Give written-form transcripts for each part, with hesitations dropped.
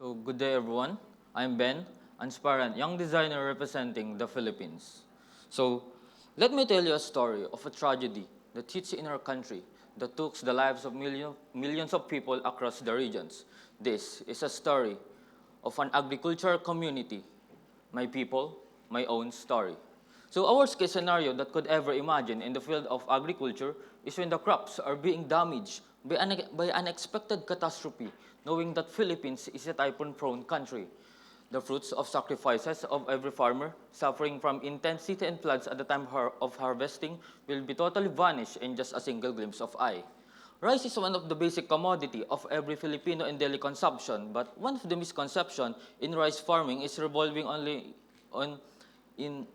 So, good day everyone. I'm Ben, an aspirant young designer representing the Philippines. So, let me tell you a story of a tragedy that hits in our country that took the lives of millions of people across the regions. This is a story of an agricultural community, my people, my own story. So, our worst case scenario that could ever imagine in the field of agriculture is when the crops are being damaged by unexpected catastrophe, knowing that Philippines is a typhoon-prone country. The fruits of sacrifices of every farmer suffering from intense heat and floods at the time of harvesting will be totally vanished in just a single glimpse of eye. Rice is one of the basic commodity of every Filipino in daily consumption, but one of the misconceptions in rice farming is revolving only on in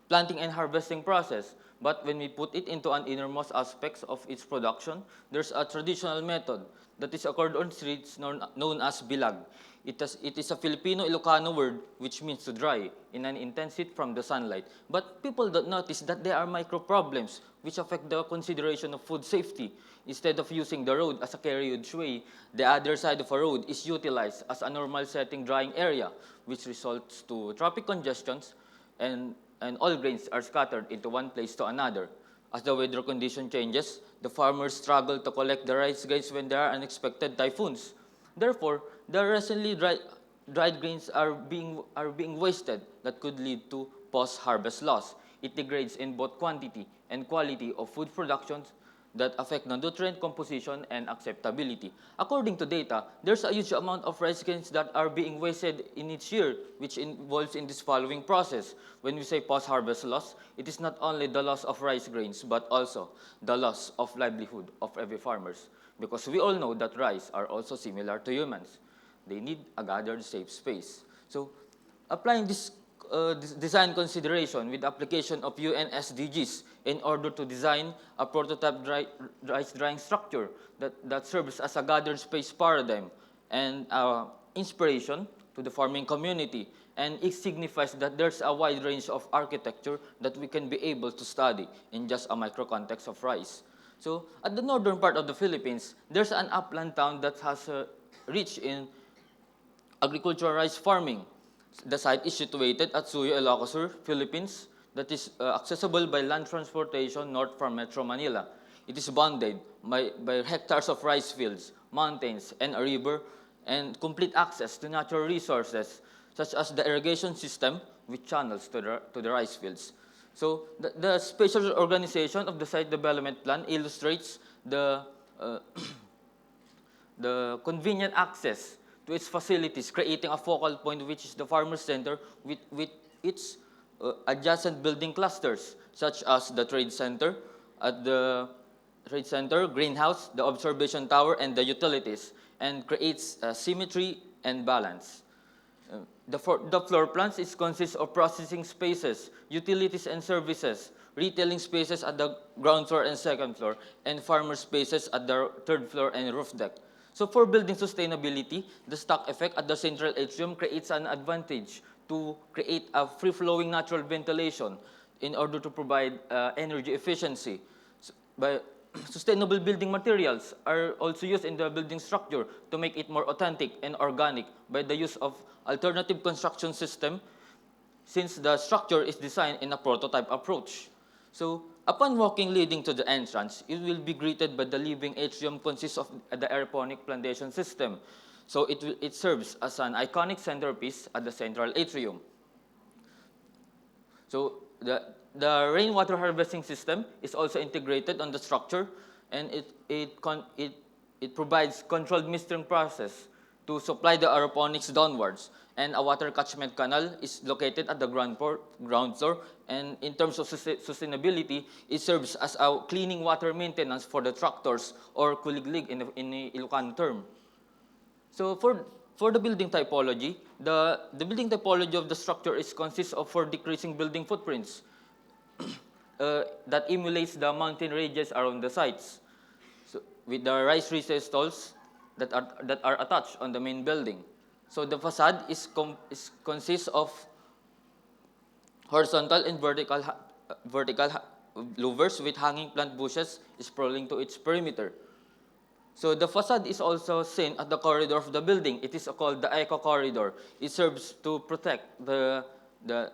planting and harvesting process. But when we put it into an innermost aspects of its production, there's a traditional method that is occurred on streets known as bilag. It is a Filipino Ilocano word which means to dry in an intense heat from the sunlight. But people don't notice that there are micro problems which affect the consideration of food safety. Instead of using the road as a carriageway, the other side of a road is utilized as a normal setting drying area, which results to traffic congestions and all grains are scattered into one place to another. As the weather condition changes, the farmers struggle to collect the rice grains when there are unexpected typhoons. Therefore, the recently dried grains are being wasted that could lead to post-harvest loss. It degrades in both quantity and quality of food productions that affect the nutrient composition and acceptability. According to data, there's a huge amount of rice grains that are being wasted in each year, which involves in this following process. When we say post-harvest loss, it is not only the loss of rice grains, but also the loss of livelihood of every farmers. Because we all know that rice are also similar to humans. They need a gathered safe space. So applying this design consideration with application of UN SDGs in order to design a prototype rice drying structure that serves as a gathered space paradigm and inspiration to the farming community. And it signifies that there's a wide range of architecture that we can be able to study in just a micro context of rice. So at the northern part of the Philippines, there's an upland town that has rich in agricultural rice farming. The site is situated at Suyo, Ilocos, Philippines, that is accessible by land transportation north from Metro Manila. It is bounded by hectares of rice fields, mountains, and a river, and complete access to natural resources, such as the irrigation system with channels to the rice fields. So the spatial organization of the site development plan illustrates uh, the convenient access to its facilities, creating a focal point which is the farmers center with its adjacent building clusters, such as the trade center, greenhouse, the observation tower, and the utilities, and creates symmetry and balance. The floor plans consists of processing spaces, utilities and services, retailing spaces at the ground floor and second floor, and farmer spaces at the third floor and roof deck. So for building sustainability, the stack effect at the central atrium creates an advantage to create a free-flowing natural ventilation in order to provide energy efficiency. By sustainable building materials are also used in the building structure to make it more authentic and organic by the use of alternative construction system since the structure is designed in a prototype approach. So upon walking leading to the entrance, it will be greeted by the living atrium consists of the aeroponic plantation system. So it serves as an iconic centerpiece at the central atrium. So the rainwater harvesting system is also integrated on the structure, and it provides controlled mistering process to supply the aeroponics downwards. And a water catchment canal is located at the ground floor. And in terms of sustainability, it serves as a cleaning water maintenance for the tractors or kuliglig in the Ilocano term. So for the building typology, the building typology of the structure consists of four decreasing building footprints that emulates the mountain ranges around the sites. So with the rice recess stalls that are attached on the main building. So the facade consists of horizontal and vertical louvers with hanging plant bushes sprawling to its perimeter. So the facade is also seen at the corridor of the building. It is called the eco corridor. It serves to protect the, the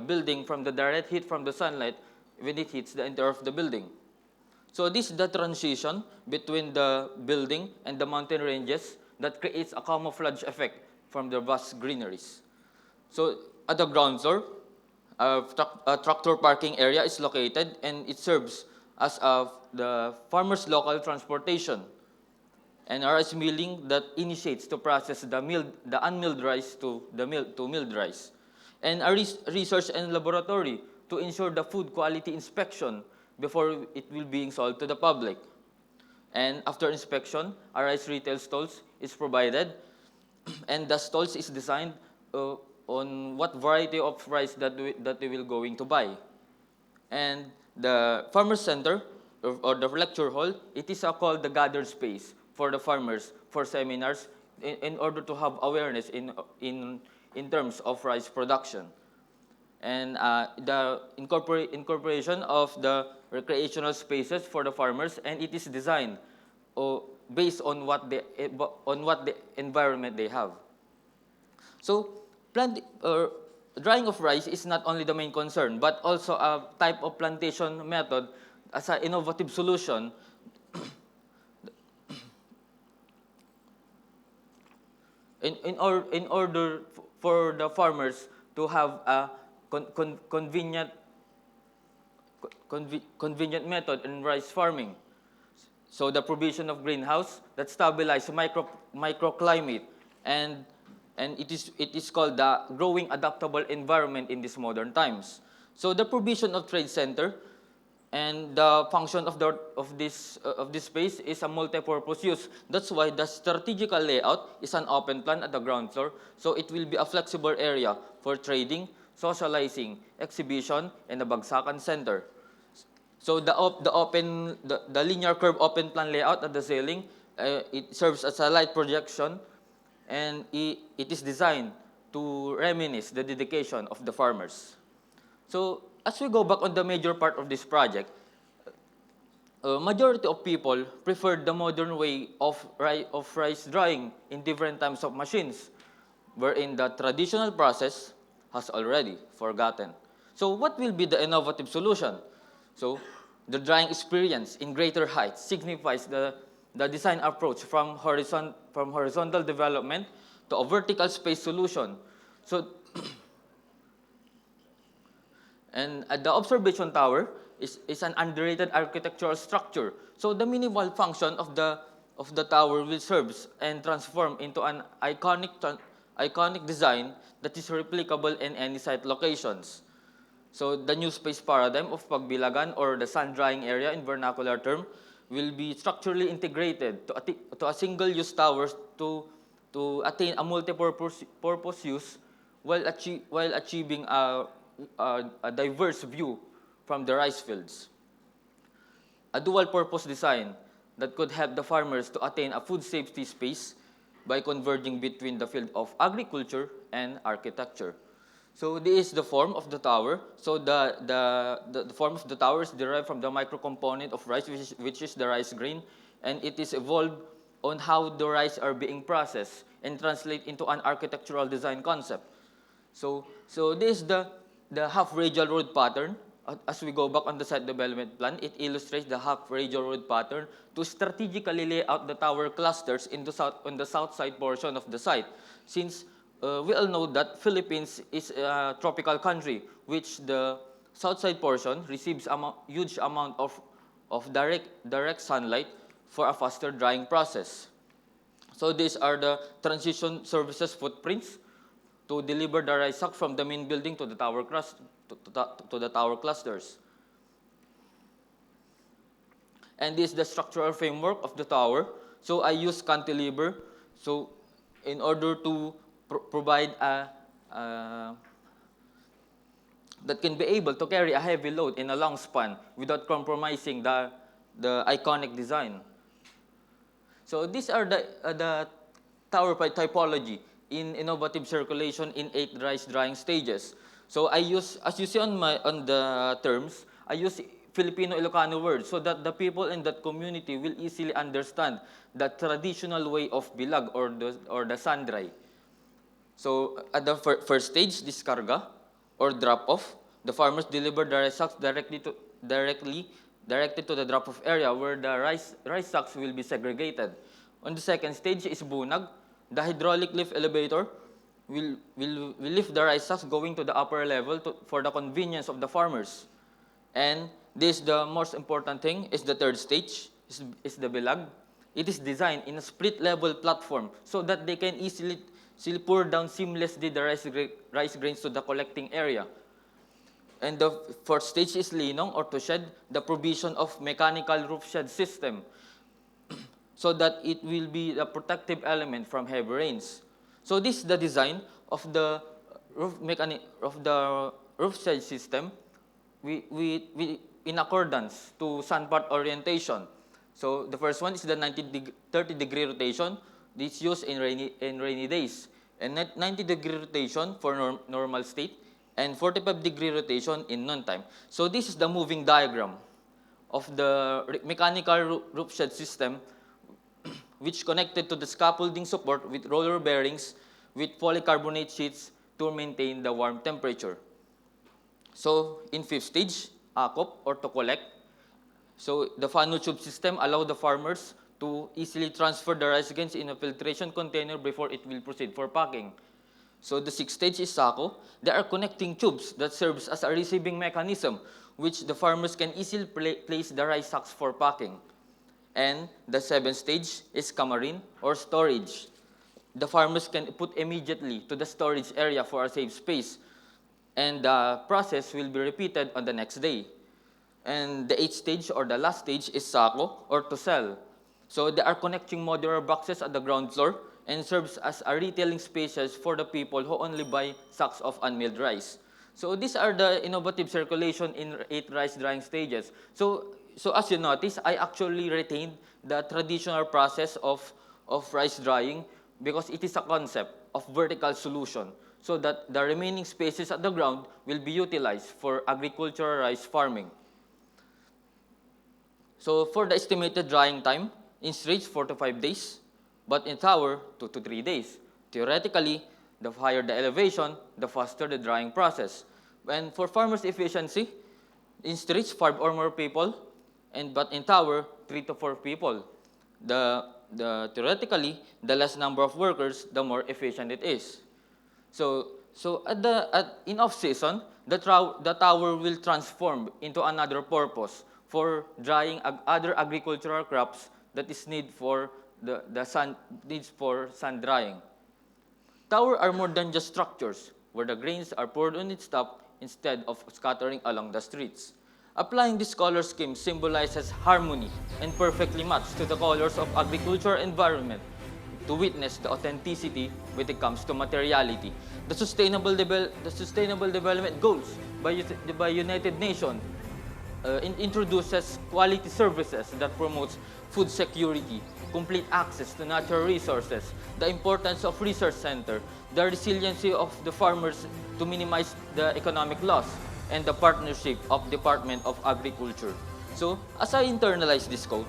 building from the direct heat from the sunlight when it hits the interior of the building. So this is the transition between the building and the mountain ranges that creates a camouflage effect from the vast greeneries. So at the ground floor, a tractor parking area is located, and it serves as the farmers' local transportation and a rice milling that initiates to process the unmilled rice to milled rice, and a research and laboratory to ensure the food quality inspection before it will be sold to the public. And after inspection, a rice retail stalls is provided, and the stalls is designed on what variety of rice that they will going to buy. And the farmers center or the lecture hall, it is called the gathered space for the farmers for seminars in order to have awareness in terms of rice production. And the incorporation of the recreational spaces for the farmers, and it is designed based on what the environment they have. So drying of rice is not only the main concern, but also a type of plantation method as an innovative solution in order for the farmers to have a convenient method in rice farming. So the provision of greenhouse that stabilize microclimate, and it is called the growing adaptable environment in these modern times. So the provision of trade center and the function of this space is a multi-purpose use. That's why the strategical layout is an open plan at the ground floor. So it will be a flexible area for trading, socializing, exhibition, and a bagsakan center. So the linear curve open plan layout at the ceiling, it serves as a light projection, and it is designed to reminisce the dedication of the farmers. So as we go back on the major part of this project, majority of people preferred the modern way of rice drying in different types of machines, wherein the traditional process has already forgotten. So what will be the innovative solution? So the drying experience in greater height signifies the design approach from horizontal development to a vertical space solution. So and the observation tower is an underrated architectural structure. So the minimal function of the tower will serve and transform into an iconic design that is replicable in any site locations. So the new space paradigm of pagbilagan, or the sun drying area in vernacular term, will be structurally integrated to a single-use tower to attain a multi-purpose use while achieving a diverse view from the rice fields. A dual-purpose design that could help the farmers to attain a food safety space by converging between the field of agriculture and architecture. So this is the form of the tower. So the form of the tower is derived from the micro-component of rice, which is the rice grain, and it is evolved on how the rice are being processed and translate into an architectural design concept. So this is the half radial road pattern. As we go back on the site development plan, it illustrates the half radial road pattern to strategically lay out the tower clusters on the south side portion of the site. Since we all know that Philippines is a tropical country, which the south side portion receives a huge amount of direct sunlight for a faster drying process. So these are the transition services footprints to deliver the rice sack from the main building to the tower clusters. And this is the structural framework of the tower. So I use cantilever. So in order to provide that can be able to carry a heavy load in a long span without compromising the iconic design. So these are the tower typology in innovative circulation in 8 rice drying stages. So I use, as you see on the terms, I use Filipino-Ilocano word so that the people in that community will easily understand the traditional way of bilag or the sandry. So at the first stage, discarga or drop-off, the farmers deliver the rice sacks directed to the drop-off area where the rice sacks will be segregated. On the second stage is bunag. The hydraulic lift elevator will lift the rice sacks going to the upper level for the convenience of the farmers. And this, the most important thing, is the third stage, is the bilag. It is designed in a split-level platform so that they can easily pour down seamlessly the rice grains to the collecting area. And the fourth stage is linong or to shed, the provision of mechanical roof shed system so that it will be a protective element from heavy rains. So this is the design of the roof shed system in accordance to sunpath orientation. So the first one is the 30-degree rotation. This is used in rainy days. And 90-degree rotation for normal state, and 45-degree rotation in noontime. So this is the moving diagram of the mechanical roof shed system which connected to the scaffolding support with roller bearings with polycarbonate sheets to maintain the warm temperature. So in fifth stage, akop or to collect. So the funnel tube system allow the farmers to easily transfer the rice grains in a filtration container before it will proceed for packing. So the sixth stage is sako. There are connecting tubes that serves as a receiving mechanism which the farmers can easily place the rice sacks for packing. And the seventh stage is kamarin or storage. The farmers can put immediately to the storage area for a safe space. And the process will be repeated on the next day. And the eighth stage or the last stage is sako or to sell. So there are connecting modular boxes at the ground floor and serves as a retailing spaces for the people who only buy sacks of unmilled rice. So these are the innovative circulation in 8 rice drying stages. So as you notice, I actually retained the traditional process of rice drying because it is a concept of vertical solution so that the remaining spaces at the ground will be utilized for agricultural rice farming. So for the estimated drying time, in streets 4 to 5 days, but in tower 2 to 3 days. Theoretically, the higher the elevation, the faster the drying process. And for farmers' efficiency, in streets 5 or more people, but in tower 3 to 4 people. Theoretically, the less number of workers, the more efficient it is. So in off season, the tower will transform into another purpose for drying other agricultural crops that is needs for sun drying. Towers are more than just structures where the grains are poured on its top instead of scattering along the streets. Applying this color scheme symbolizes harmony and perfectly matched to the colors of agricultural environment to witness the authenticity when it comes to materiality. The Sustainable Development Goals by United Nations introduces quality services that promotes food security, complete access to natural resources, the importance of research center, the resiliency of the farmers to minimize the economic loss, and the partnership of Department of Agriculture. So, as I internalize this quote,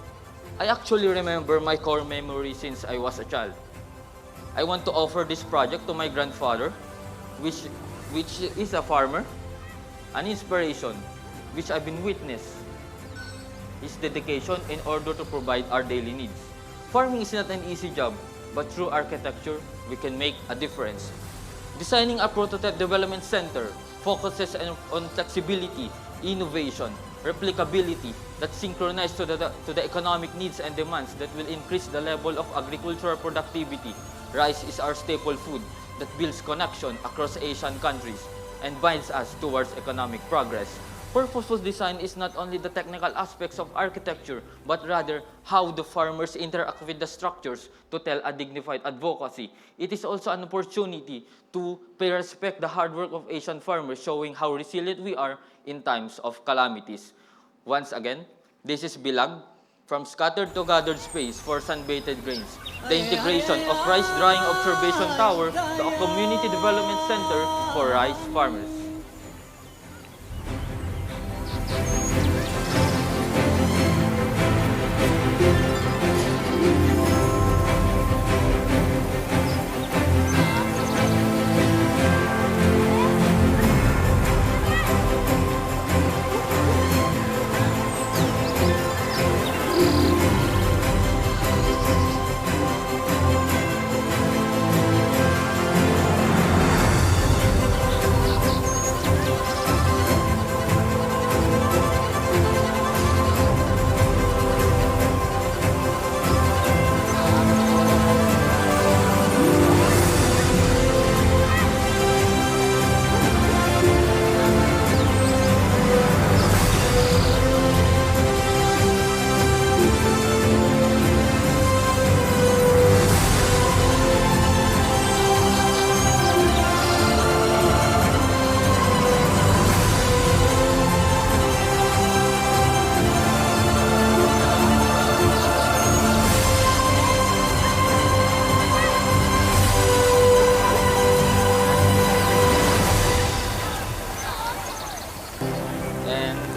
I actually remember my core memory since I was a child. I want to offer this project to my grandfather, which is a farmer, an inspiration, which I've been witness his dedication in order to provide our daily needs. Farming is not an easy job, but through architecture, we can make a difference. Designing a prototype development center focuses on flexibility, innovation, replicability that synchronize to the economic needs and demands that will increase the level of agricultural productivity. Rice is our staple food that builds connection across Asian countries and binds us towards economic progress. Purposeful design is not only the technical aspects of architecture, but rather how the farmers interact with the structures to tell a dignified advocacy. It is also an opportunity to pay respect the hard work of Asian farmers, showing how resilient we are in times of calamities. Once again, this is Bilag, from scattered to gathered space for sun-baited grains. The integration of Rice Drying Observation Tower to a community development center for rice farmers.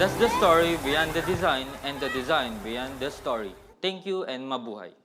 That's the story behind the design and the design behind the story. Thank you and mabuhay.